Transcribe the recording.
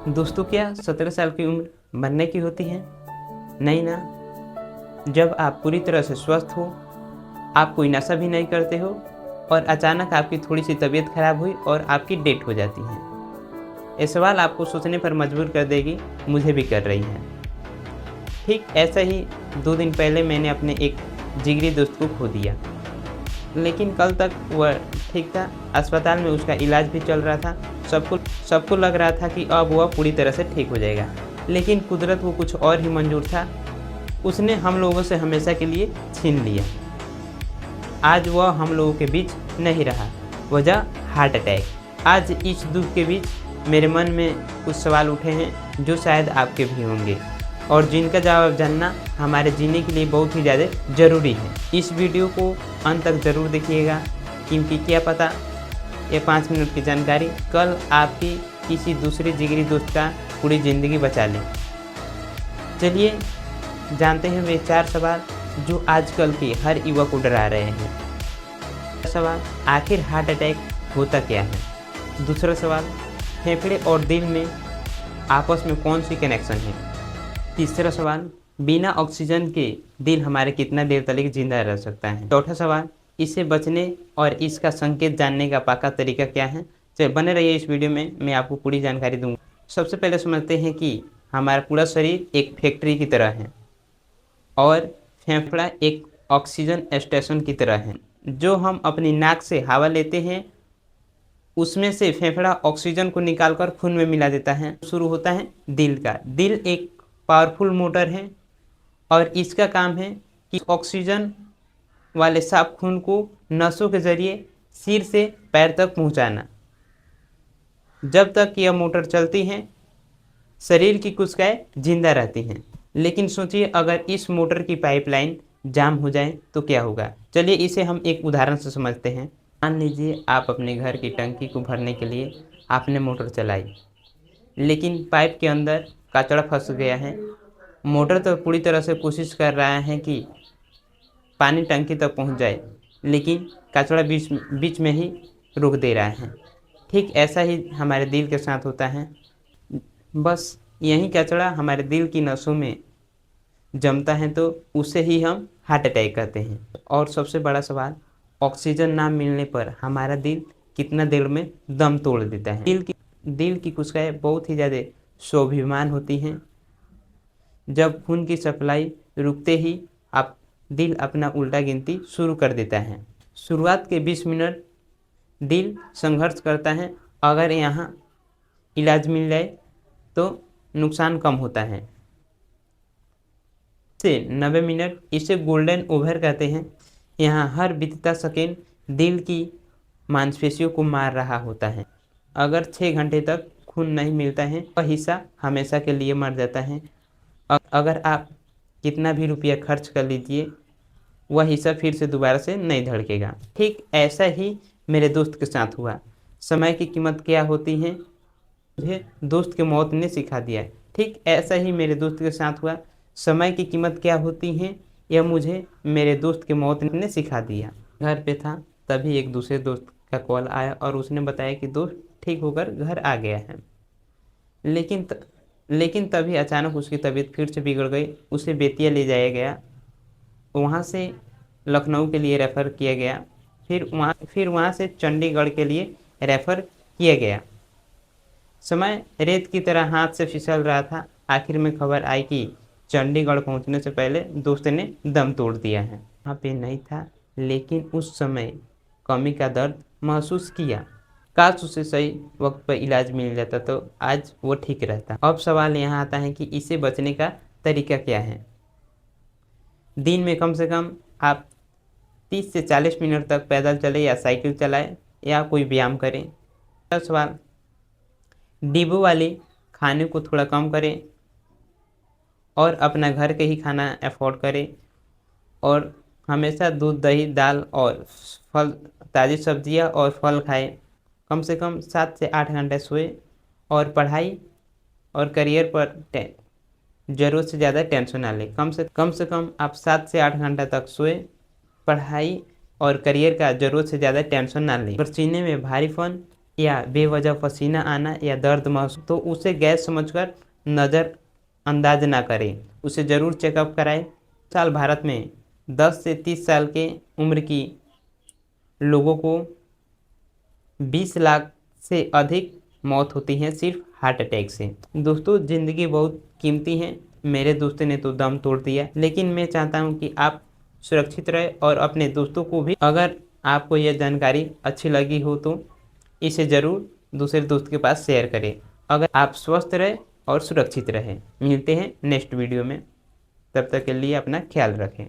दोस्तों, क्या 17 साल की उम्र मरने की होती है? नहीं ना। जब आप पूरी तरह से स्वस्थ हो, आप कोई नशा भी नहीं करते हो और अचानक आपकी थोड़ी सी तबीयत खराब हुई और आपकी डेथ हो जाती है। ये सवाल आपको सोचने पर मजबूर कर देगी, मुझे भी कर रही है। ठीक ऐसा ही 2 दिन पहले मैंने अपने एक जिगरी दोस्त को खो दिया। लेकिन कल तक वह ठीक था, अस्पताल में उसका इलाज भी चल रहा था। सबको सबको लग रहा था कि अब वह पूरी तरह से ठीक हो जाएगा। लेकिन कुदरत को कुछ और ही मंजूर था। उसने हम लोगों से हमेशा के लिए छीन लिया। आज वह हम लोगों के बीच नहीं रहा। वजह हार्ट अटैक। आज इस दुख के बीच मेरे मन में कुछ सवाल उठे हैं जो शायद आपके भी होंगे और जिनका जवाब जानना हमारे जीने के लिए बहुत ही ज़्यादा ज़रूरी है। इस वीडियो को अंत तक ज़रूर देखिएगा, क्योंकि क्या पता ये 5 मिनट की जानकारी कल आपकी किसी दूसरे जिगरी दोस्त का पूरी ज़िंदगी बचा ले। चलिए जानते हैं वे 4 सवाल जो आजकल के हर युवा को डरा रहे हैं। पहला सवाल, आखिर हार्ट अटैक होता क्या है? दूसरा सवाल, फेफड़े और दिल में आपस में कौन सी कनेक्शन है? तीसरा सवाल, बिना ऑक्सीजन के दिल हमारे कितना देर तक जिंदा रह सकता है? चौथा सवाल, इससे बचने और इसका संकेत जानने का पक्का तरीका क्या है? चलिए बने रहिए इस वीडियो में, मैं आपको पूरी जानकारी दूंगा। सबसे पहले समझते हैं कि हमारा पूरा शरीर एक फैक्ट्री की तरह है और फेफड़ा एक ऑक्सीजन स्टेशन की तरह है। जो हम अपनी नाक से हवा लेते हैं उसमें से फेफड़ा ऑक्सीजन को निकालकर खून में मिला देता है। शुरू होता है दिल का। दिल एक पावरफुल मोटर है और इसका काम है कि ऑक्सीजन वाले साफ खून को नसों के जरिए सिर से पैर तक पहुंचाना। जब तक यह मोटर चलती है शरीर की कोशिकाएं जिंदा रहती हैं। लेकिन सोचिए, अगर इस मोटर की पाइपलाइन जाम हो जाए तो क्या होगा? चलिए इसे हम एक उदाहरण से समझते हैं। मान लीजिए आप अपने घर की टंकी को भरने के लिए आपने मोटर चलाई, लेकिन पाइप के अंदर कचड़ा फंस गया है। मोटर तो पूरी तरह से कोशिश कर रहा है कि पानी टंकी तक पहुंच जाए, लेकिन कचड़ा बीच बीच में ही रोक दे रहा है। ठीक ऐसा ही हमारे दिल के साथ होता है। बस यही कचरा हमारे दिल की नसों में जमता है तो उसे ही हम हार्ट अटैक कहते हैं। और सबसे बड़ा सवाल, ऑक्सीजन ना मिलने पर हमारा दिल कितना देर में दम तोड़ देता है? दिल की कोशिकाएं बहुत ही ज़्यादा स्वाभिमान होती हैं। जब खून की सप्लाई रुकते ही आप दिल अपना उल्टा गिनती शुरू कर देता है। शुरुआत के 20 मिनट दिल संघर्ष करता है। अगर यहाँ इलाज मिल जाए तो नुकसान कम होता है। से 90 मिनट, इसे गोल्डन ओवर कहते हैं। यहाँ हर बीतता सेकेंड दिल की मांसपेशियों को मार रहा होता है। अगर 6 घंटे तक खून नहीं मिलता है वह हिस्सा हमेशा के लिए मर जाता है। अगर आप कितना भी रुपया खर्च कर लीजिए वह हिस्सा फिर से दोबारा से नहीं धड़केगा। ठीक ऐसा ही मेरे दोस्त के साथ हुआ। समय की कीमत क्या होती है मुझे दोस्त की मौत ने सिखा दिया। ठीक ऐसा ही मेरे दोस्त के साथ हुआ। समय की कीमत क्या होती है यह मुझे मेरे दोस्त की मौत ने सिखा दिया। घर पे था तभी एक दूसरे दोस्त का कॉल आया और उसने बताया कि दोस्त ठीक होकर घर आ गया है। लेकिन तभी अचानक उसकी तबीयत फिर से बिगड़ गई। उसे बेतिया ले जाया गया, वहाँ से लखनऊ के लिए रेफ़र किया गया, फिर वहाँ से चंडीगढ़ के लिए रेफ़र किया गया। समय रेत की तरह हाथ से फिसल रहा था। आखिर में खबर आई कि चंडीगढ़ पहुंचने से पहले दोस्त ने दम तोड़ दिया है। वहाँ पे नहीं था, लेकिन उस समय कमी का दर्द महसूस किया। काश उसे सही वक्त पर इलाज मिल जाता तो आज वो ठीक रहता। अब सवाल यहाँ आता है कि इसे बचने का तरीका क्या है? दिन में कम से कम आप 30 से 40 मिनट तक पैदल चलें या साइकिल चलाएं या कोई व्यायाम करें। दूसरा सवाल, डिब्बों वाले खाने को थोड़ा कम करें और अपना घर के ही खाना अफोर्ड करें और हमेशा दूध, दही, दाल और फल, ताज़ी सब्जियां और फल खाएं। कम से कम 7 से 8 घंटे सोएं और पढ़ाई और करियर पर ज़रूरत से ज़्यादा टेंशन ना लें। कम से कम आप 7 से 8 घंटा तक सोएं, पढ़ाई और करियर का ज़रूरत से ज़्यादा टेंशन ना लें। अगर सीने में भारीपन या बेवजह पसीना आना या दर्द महसूस, तो उसे गैस समझकर नज़रअंदाज ना करें, उसे ज़रूर चेकअप कराएं। साल भारत में 10 से 30 साल के उम्र की लोगों को 20 लाख से अधिक मौत होती है सिर्फ हार्ट अटैक से। दोस्तों, ज़िंदगी बहुत कीमती है। मेरे दोस्तों ने तो दम तोड़ दिया, लेकिन मैं चाहता हूँ कि आप सुरक्षित रहे और अपने दोस्तों को भी, अगर आपको यह जानकारी अच्छी लगी हो तो इसे ज़रूर दूसरे दोस्त के पास शेयर करें। अगर आप स्वस्थ रहें और सुरक्षित रहें। मिलते हैं नेक्स्ट वीडियो में, तब तक के लिए अपना ख्याल रखें।